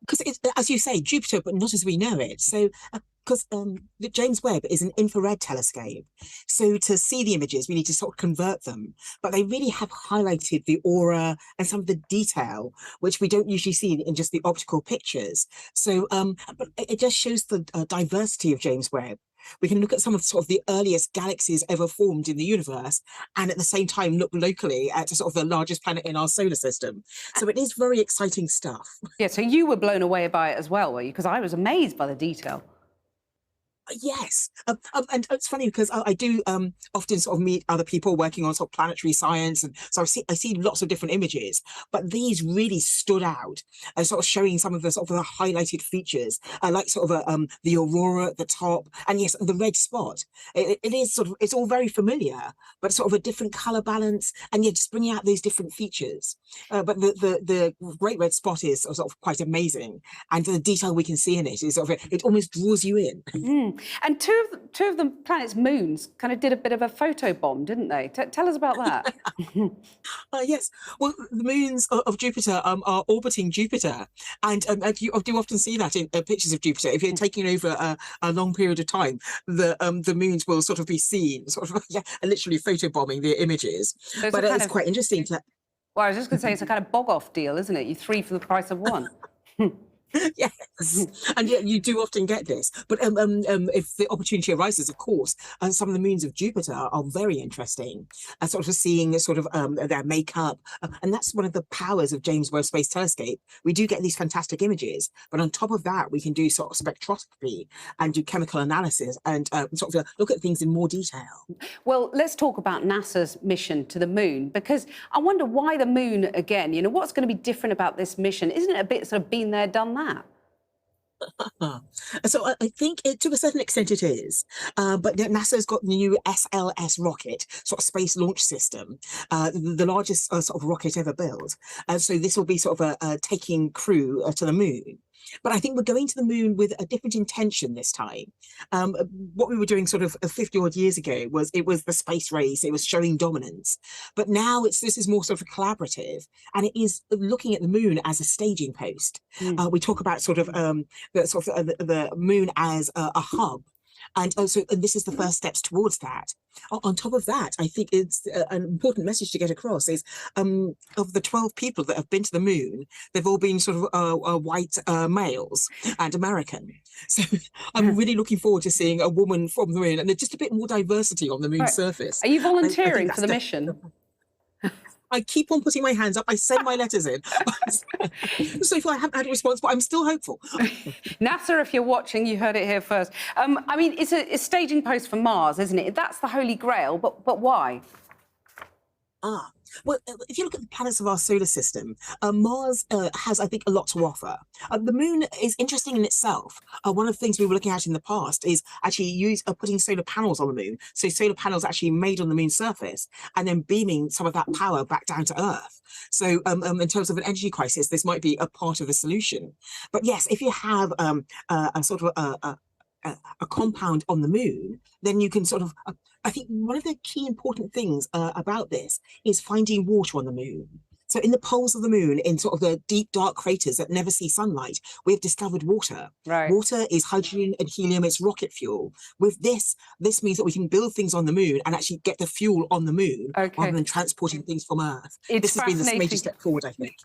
because it's, as you say, Jupiter, but not as we know it. So, because the James Webb is an infrared telescope, so to see the images, we need to sort of convert them. But they really have highlighted the aura and some of the detail, which we don't usually see in just the optical pictures. So, but it just shows the diversity of James Webb. We can look at some of sort of the earliest galaxies ever formed in the universe, and at the same time look locally at sort of the largest planet in our solar system. So it is very exciting stuff. Yeah, so you were blown away by it as well, were you? Because I was amazed by the detail. Yes, and it's funny because I do often sort of meet other people working on sort of planetary science, and so I see lots of different images, but these really stood out as sort of showing some of the sort of the highlighted features. I like sort of the aurora at the top, and yes, the red spot. It is sort of, it's all very familiar, but sort of a different color balance, and yeah, just bringing out those different features. But the great red spot is sort of quite amazing, and the detail we can see in it is sort of it almost draws you in. Mm. And two of the planet's moons kind of did a bit of a photo bomb, didn't they? Tell us about that. Yes, well, the moons of Jupiter are orbiting Jupiter, and you do often see that in pictures of Jupiter. If you're taking over a long period of time, the moons will sort of be seen, sort of yeah, literally photobombing the images. So but it's quite interesting to. Well, I was just going to say it's a kind of bog-off deal, isn't it? You three for the price of one. Yes, and yet you do often get this. But if the opportunity arises, of course, some of the moons of Jupiter are very interesting. Sort of seeing sort of their makeup, and that's one of the powers of James Webb Space Telescope. We do get these fantastic images, but on top of that, we can do sort of spectroscopy and do chemical analysis and sort of look at things in more detail. Well, let's talk about NASA's mission to the moon, because I wonder why the moon again. You know, what's going to be different about this mission? Isn't it a bit sort of been there, done that? So I think to a certain extent it is, but NASA's got the new SLS rocket, sort of space launch system, the largest sort of rocket ever built. So this will be sort of a taking crew to the moon. But I think we're going to the moon with a different intention this time. What we were doing sort of 50 odd years ago was the space race. It was showing dominance. But now this is more sort of collaborative, and it is looking at the moon as a staging post. We talk about sort of the moon as a hub. And also, and this is the first steps towards that. On top of that, I think it's an important message to get across is of the 12 people that have been to the moon, they've all been sort of white males and American. So I'm really looking forward to seeing a woman from the moon and just a bit more diversity on the moon's surface. Are you volunteering for the mission? I keep on putting my hands up. I send my letters in. So far, I haven't had a response, but I'm still hopeful. NASA, if you're watching, you heard it here first. I mean, it's a staging post for Mars, isn't it? That's the Holy Grail, but why? Well, if you look at the planets of our solar system, Mars has, I think, a lot to offer. The moon is interesting in itself. One of the things we were looking at in the past is actually putting solar panels on the moon. So solar panels actually made on the moon's surface and then beaming some of that power back down to Earth. So in terms of an energy crisis, this might be a part of the solution. But yes, if you have a sort of a compound on the moon, then you can sort of, I think one of the key important things about this is finding water on the moon. So in the poles of the moon, in sort of the deep, dark craters that never see sunlight, we've discovered water. Right. Water is hydrogen and helium, it's rocket fuel. With this means that we can build things on the moon and actually get the fuel on the moon rather than transporting things from Earth. This has been the major step forward, I think.